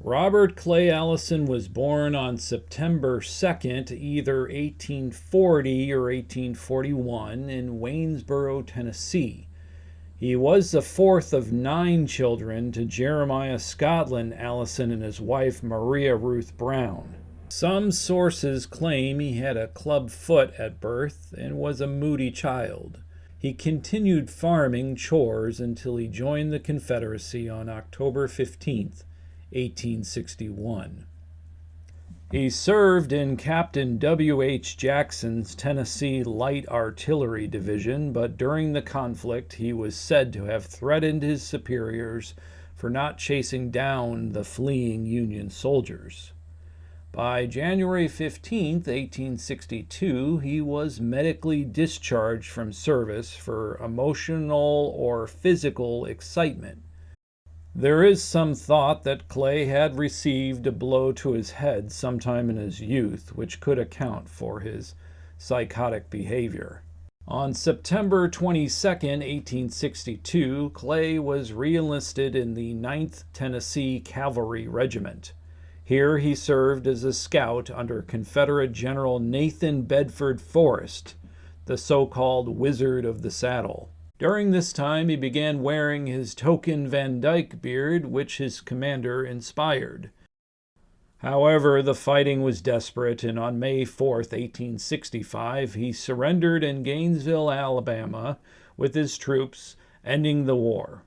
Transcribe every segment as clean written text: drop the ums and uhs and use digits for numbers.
Robert Clay Allison was born on September 2nd, either 1840 or 1841, in Waynesboro, Tennessee. He was the fourth of 9 children to Jeremiah Scotland Allison and his wife Maria Ruth Brown. Some sources claim he had a club foot at birth and was a moody child. He continued farming chores until he joined the Confederacy on October 15, 1861. He served in Captain W. H. Jackson's Tennessee Light Artillery Division, but during the conflict he was said to have threatened his superiors for not chasing down the fleeing Union soldiers. By January 15, 1862, he was medically discharged from service for emotional or physical excitement. There is some thought that Clay had received a blow to his head sometime in his youth, which could account for his psychotic behavior. On September 22, 1862, Clay was re-enlisted in the 9th Tennessee Cavalry Regiment. Here he served as a scout under Confederate General Nathan Bedford Forrest, the so-called Wizard of the Saddle. During this time, he began wearing his token Van Dyke beard, which his commander inspired. However, the fighting was desperate, and on May 4, 1865, he surrendered in Gainesville, Alabama, with his troops, ending the war.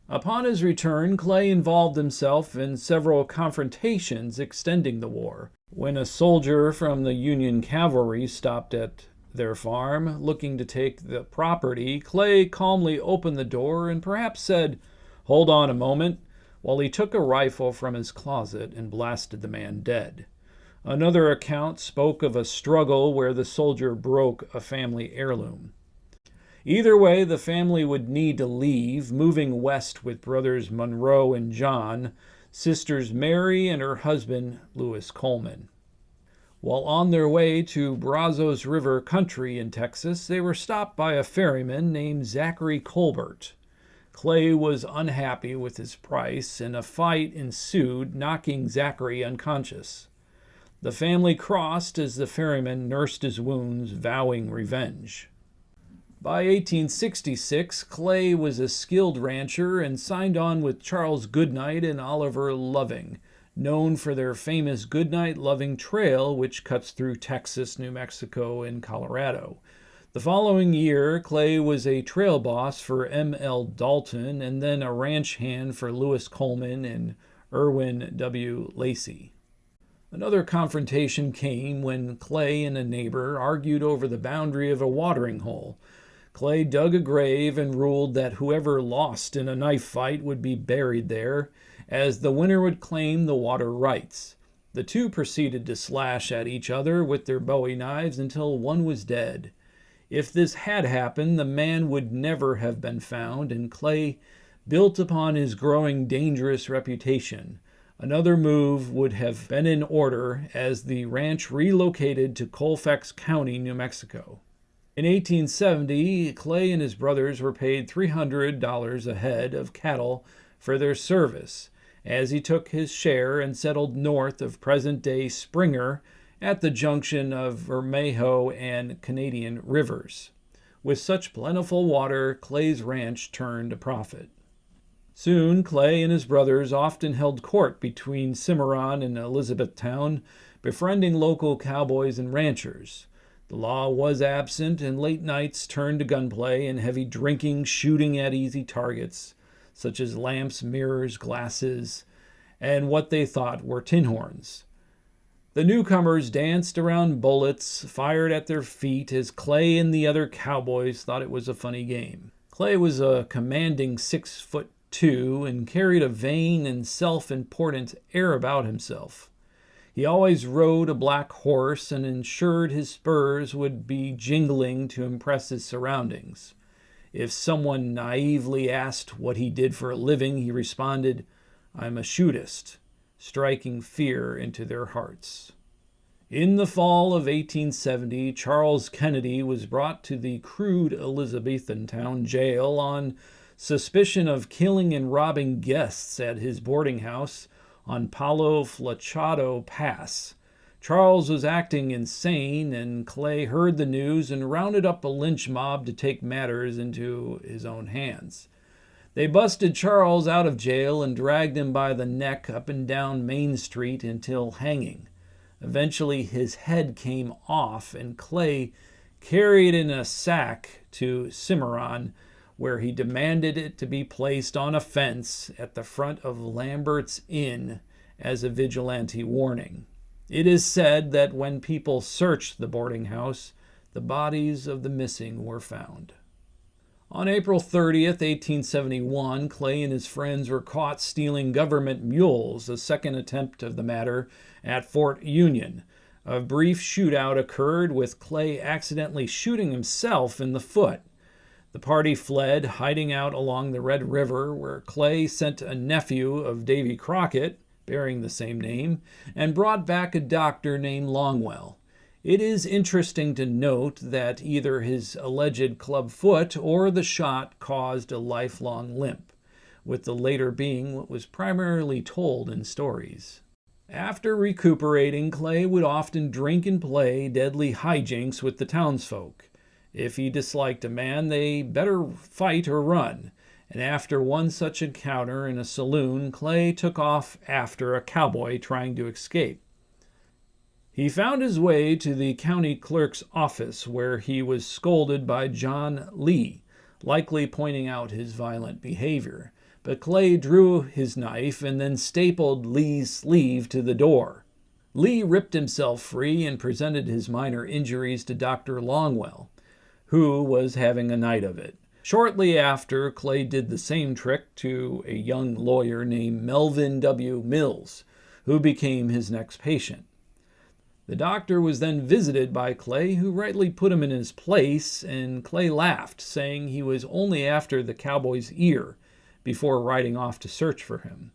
Upon his return, Clay involved himself in several confrontations extending the war. When a soldier from the Union cavalry stopped at their farm, looking to take the property, Clay calmly opened the door and perhaps said, "Hold on a moment," while he took a rifle from his closet and blasted the man dead. Another account spoke of a struggle where the soldier broke a family heirloom. Either way, the family would need to leave, moving west with brothers Monroe and John, sisters Mary and her husband Lewis Coleman. While on their way to Brazos River country in Texas, they were stopped by a ferryman named Zachary Colbert. Clay was unhappy with his price, and a fight ensued, knocking Zachary unconscious. The family crossed as the ferryman nursed his wounds, vowing revenge. By 1866, Clay was a skilled rancher and signed on with Charles Goodnight and Oliver Loving, known for their famous Goodnight-Loving Trail, which cuts through Texas, New Mexico, and Colorado. The following year, Clay was a trail boss for M.L. Dalton and then a ranch hand for Lewis Coleman and Irwin W. Lacey. Another confrontation came when Clay and a neighbor argued over the boundary of a watering hole. Clay dug a grave and ruled that whoever lost in a knife fight would be buried there, as the winner would claim the water rights. The two proceeded to slash at each other with their bowie knives until one was dead. If this had happened, the man would never have been found, and Clay built upon his growing dangerous reputation. Another move would have been in order, as the ranch relocated to Colfax County, New Mexico. In 1870, Clay and his brothers were paid $300 a head of cattle for their service, as he took his share and settled north of present-day Springer at the junction of Vermejo and Canadian rivers. With such plentiful water, Clay's ranch turned a profit. Soon, Clay and his brothers often held court between Cimarron and Elizabethtown, befriending local cowboys and ranchers. The law was absent, and late nights turned to gunplay and heavy drinking, shooting at easy targets, such as lamps, mirrors, glasses, and what they thought were tin horns. The newcomers danced around bullets fired at their feet as Clay and the other cowboys thought it was a funny game. Clay was a commanding 6'2" and carried a vain and self-important air about himself. He always rode a black horse and ensured his spurs would be jingling to impress his surroundings. If someone naively asked what he did for a living, he responded, "I'm a shootist," striking fear into their hearts. In the fall of 1870, Charles Kennedy was brought to the crude Elizabethtown jail on suspicion of killing and robbing guests at his boarding house on Palo Flachado Pass. Charles was acting insane, and Clay heard the news and rounded up a lynch mob to take matters into his own hands. They busted Charles out of jail and dragged him by the neck up and down Main Street until hanging. Eventually his head came off, and Clay carried it in a sack to Cimarron, where he demanded it to be placed on a fence at the front of Lambert's Inn as a vigilante warning. It is said that when people searched the boarding house, the bodies of the missing were found. On April 30th, 1871, Clay and his friends were caught stealing government mules, a second attempt of the matter, at Fort Union. A brief shootout occurred, with Clay accidentally shooting himself in the foot. The party fled, hiding out along the Red River, where Clay sent a nephew of Davy Crockett, bearing the same name, and brought back a doctor named Longwell. It is interesting to note that either his alleged club foot or the shot caused a lifelong limp, with the later being what was primarily told in stories. After recuperating, Clay would often drink and play deadly hijinks with the townsfolk. If he disliked a man, they better fight or run, and after one such encounter in a saloon, Clay took off after a cowboy trying to escape. He found his way to the county clerk's office, where he was scolded by John Lee, likely pointing out his violent behavior. But Clay drew his knife and then stapled Lee's sleeve to the door. Lee ripped himself free and presented his minor injuries to Dr. Longwell, who was having a night of it. Shortly after, Clay did the same trick to a young lawyer named Melvin W. Mills, who became his next patient. The doctor was then visited by Clay, who rightly put him in his place, and Clay laughed, saying he was only after the cowboy's ear, before riding off to search for him.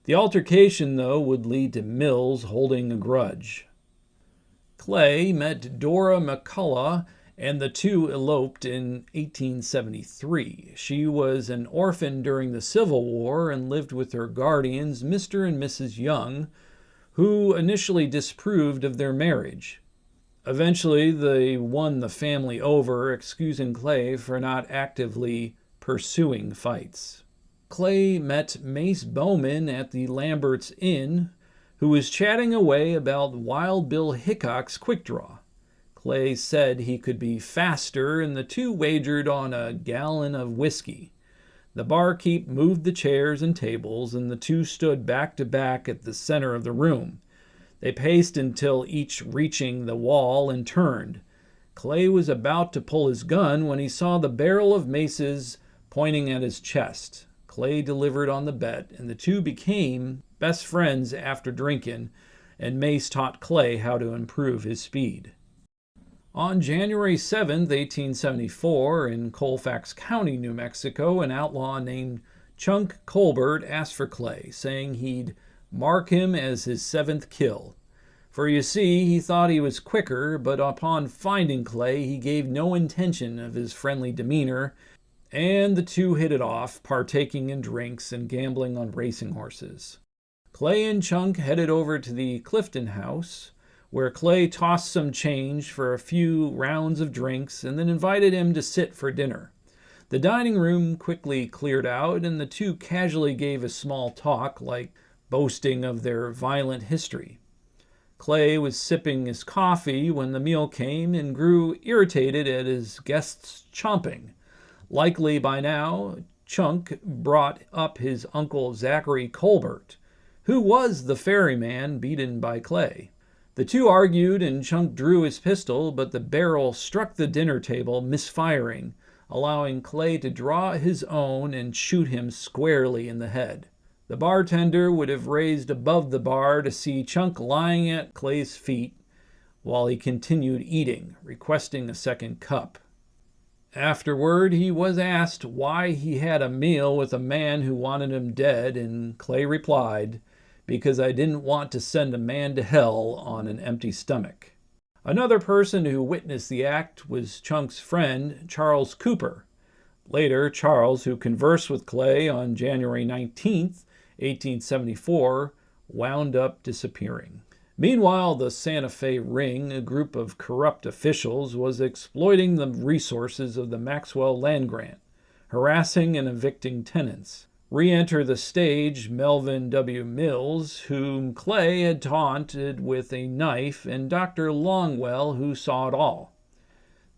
The altercation, though, would lead to Mills holding a grudge. Clay met Dora McCullough, and the two eloped in 1873. She was an orphan during the Civil War and lived with her guardians, Mr. and Mrs. Young, who initially disapproved of their marriage. Eventually, they won the family over, excusing Clay for not actively pursuing fights. Clay met Mace Bowman at the Lambert's Inn, who was chatting away about Wild Bill Hickok's quick draw. Clay said he could be faster, and the two wagered on a gallon of whiskey. The barkeep moved the chairs and tables, and the two stood back to back at the center of the room. They paced until each reaching the wall and turned. Clay was about to pull his gun when he saw the barrel of Mace's pointing at his chest. Clay delivered on the bet, and the two became best friends after drinking, and Mace taught Clay how to improve his speed. On January 7, 1874, in Colfax County, New Mexico, an outlaw named Chunk Colbert asked for Clay, saying he'd mark him as his seventh kill. For you see, he thought he was quicker, but upon finding Clay, he gave no intention of his friendly demeanor, and the two hit it off, partaking in drinks and gambling on racing horses. Clay and Chunk headed over to the Clifton House, where Clay tossed some change for a few rounds of drinks and then invited him to sit for dinner. The dining room quickly cleared out, and the two casually gave a small talk, like boasting of their violent history. Clay was sipping his coffee when the meal came and grew irritated at his guests' chomping. Likely by now, Chunk brought up his uncle Zachary Colbert, who was the ferryman beaten by Clay. The two argued, and Chunk drew his pistol, but the barrel struck the dinner table, misfiring, allowing Clay to draw his own and shoot him squarely in the head. The bartender would have raised above the bar to see Chunk lying at Clay's feet while he continued eating, requesting a second cup. Afterward, he was asked why he had a meal with a man who wanted him dead, and Clay replied, "Because I didn't want to send a man to hell on an empty stomach." Another person who witnessed the act was Chunk's friend, Charles Cooper. Later, Charles, who conversed with Clay on January 19th, 1874, wound up disappearing. Meanwhile, the Santa Fe Ring, a group of corrupt officials, was exploiting the resources of the Maxwell land grant, harassing and evicting tenants. Re-enter the stage Melvin W. Mills, whom Clay had taunted with a knife, and Dr. Longwell, who saw it all.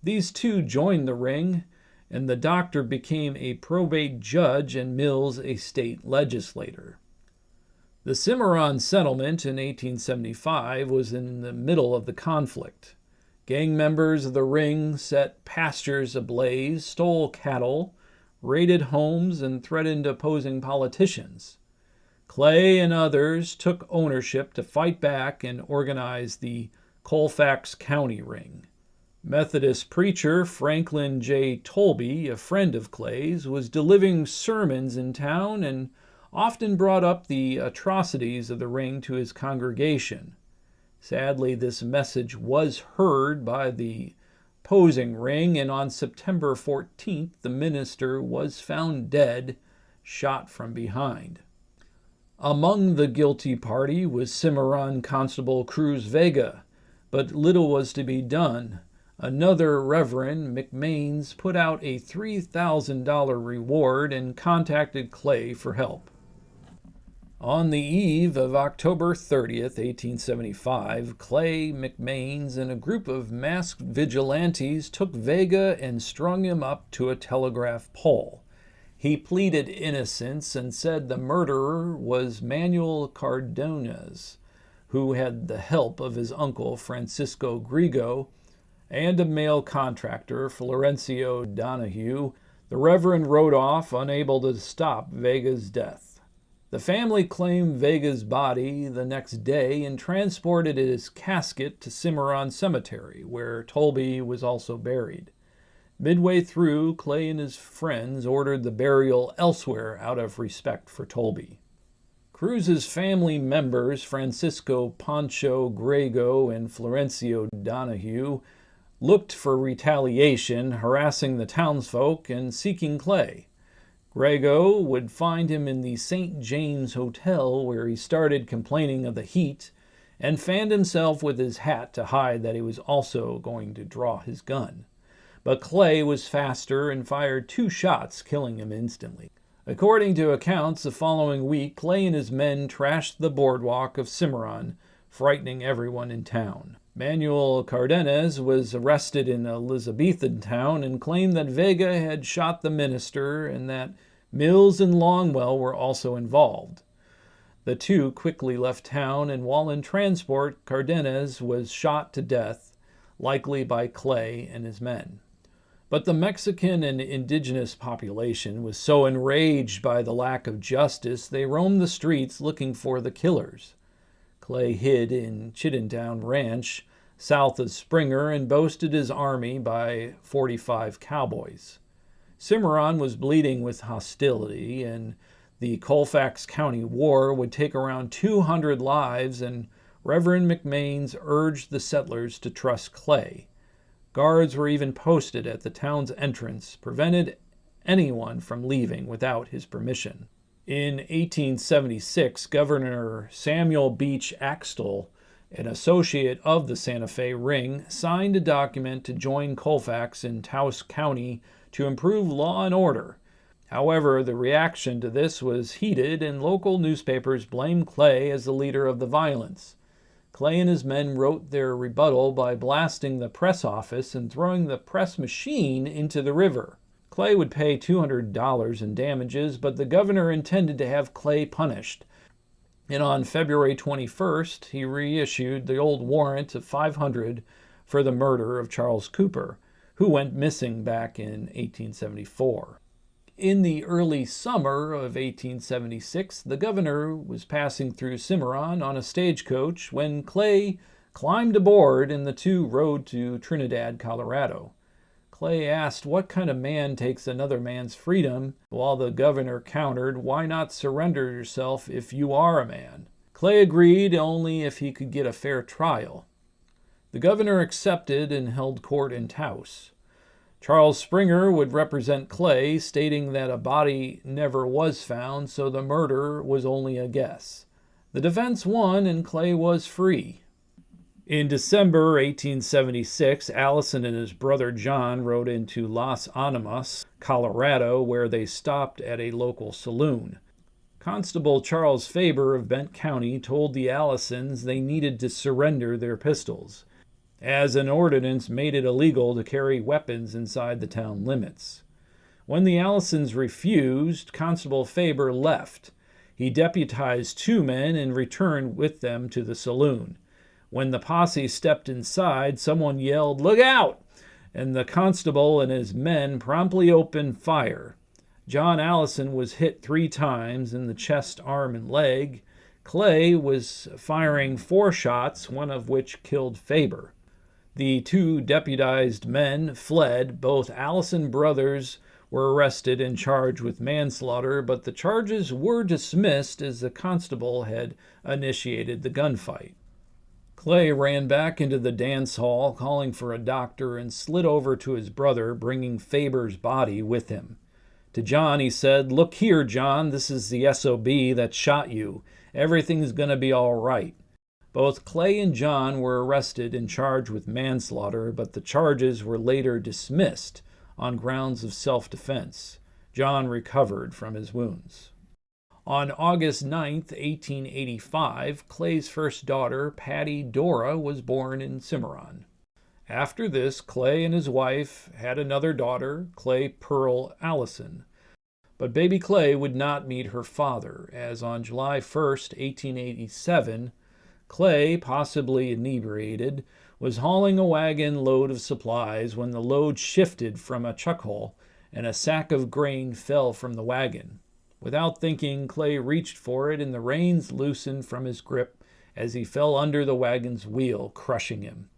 These two joined the ring, and the doctor became a probate judge and Mills a state legislator. The Cimarron settlement in 1875 was in the middle of the conflict. Gang members of the ring set pastures ablaze, stole cattle, raided homes, and threatened opposing politicians. Clay and others took ownership to fight back and organize the Colfax County Ring. Methodist preacher Franklin J. Tolby, a friend of Clay's, was delivering sermons in town and often brought up the atrocities of the ring to his congregation. Sadly, this message was heard by the opposing ring, and on September 14th, the minister was found dead, shot from behind. Among the guilty party was Cimarron Constable Cruz Vega, but little was to be done. Another Reverend McMains put out a $3,000 reward and contacted Clay for help. On the eve of October 30th, 1875, Clay, McMains, and a group of masked vigilantes took Vega and strung him up to a telegraph pole. He pleaded innocence and said the murderer was Manuel Cardenas, who had the help of his uncle Francisco Grigo and a mail contractor, Florencio Donahue. The Reverend rode off, unable to stop Vega's death. The family claimed Vega's body the next day and transported his casket to Cimarron Cemetery, where Tolby was also buried. Midway through, Clay and his friends ordered the burial elsewhere out of respect for Tolby. Cruz's family members, Francisco Pancho Grego and Florencio Donahue, looked for retaliation, harassing the townsfolk and seeking Clay. Grego would find him in the St. James Hotel, where he started complaining of the heat and fanned himself with his hat to hide that he was also going to draw his gun. But Clay was faster and fired 2 shots, killing him instantly. According to accounts, the following week, Clay and his men trashed the boardwalk of Cimarron, frightening everyone in town. Manuel Cardenas was arrested in Elizabethantown and claimed that Vega had shot the minister and that Mills and Longwell were also involved. The two quickly left town, and while in transport, Cardenas was shot to death, likely by Clay and his men. But the Mexican and indigenous population was so enraged by the lack of justice, they roamed the streets looking for the killers. Clay hid in Chittenden Ranch, south of Springer, and boasted his army by 45 cowboys. Cimarron was bleeding with hostility, and the Colfax County War would take around 200 lives, and Reverend McMains urged the settlers to trust Clay. Guards were even posted at the town's entrance, prevented anyone from leaving without his permission. In 1876, Governor Samuel Beach Axtell, an associate of the Santa Fe Ring, signed a document to join Colfax in Taos County to improve law and order. However, the reaction to this was heated, and local newspapers blamed Clay as the leader of the violence. Clay and his men wrote their rebuttal by blasting the press office and throwing the press machine into the river. Clay would pay $200 in damages, but the governor intended to have Clay punished. And on February 21st, he reissued the old warrant of $500 for the murder of Charles Cooper, who went missing back in 1874. In the early summer of 1876, the governor was passing through Cimarron on a stagecoach when Clay climbed aboard and the two rode to Trinidad, Colorado. Clay asked what kind of man takes another man's freedom, while the governor countered, "Why not surrender yourself if you are a man?" Clay agreed only if he could get a fair trial. The governor accepted and held court in Taos. Charles Springer would represent Clay, stating that a body never was found, so the murder was only a guess. The defense won and Clay was free. In December 1876, Allison and his brother John rode into Las Animas, Colorado, where they stopped at a local saloon. Constable Charles Faber of Bent County told the Allisons they needed to surrender their pistols, as an ordinance made it illegal to carry weapons inside the town limits. When the Allisons refused, Constable Faber left. He deputized 2 men and returned with them to the saloon. When the posse stepped inside, someone yelled, "Look out!" and the constable and his men promptly opened fire. John Allison was hit 3 times in the chest, arm, and leg. Clay was firing 4 shots, one of which killed Faber. The 2 deputized men fled. Both Allison brothers were arrested and charged with manslaughter, but the charges were dismissed as the constable had initiated the gunfight. Clay ran back into the dance hall, calling for a doctor, and slid over to his brother, bringing Faber's body with him. To John, he said, "Look here, John, this is the SOB that shot you. Everything's going to be all right." Both Clay and John were arrested and charged with manslaughter, but the charges were later dismissed on grounds of self-defense. John recovered from his wounds. On August 9, 1885, Clay's first daughter, Patty Dora, was born in Cimarron. After this, Clay and his wife had another daughter, Clay Pearl Allison. But baby Clay would not meet her father, as on July 1, 1887, Clay, possibly inebriated, was hauling a wagon load of supplies when the load shifted from a chuckhole and a sack of grain fell from the wagon. Without thinking, Clay reached for it and the reins loosened from his grip as he fell under the wagon's wheel, crushing him.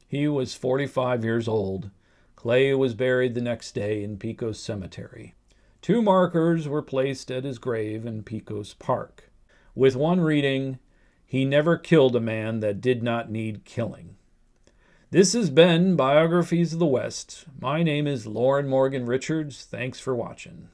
He was 45 years old. Clay was buried the next day in Pecos Cemetery. 2 markers were placed at his grave in Pecos Park, with one reading, "He never killed a man that did not need killing." This has been Biographies of the West. My name is Lorin Morgan-Richards. Thanks for watching.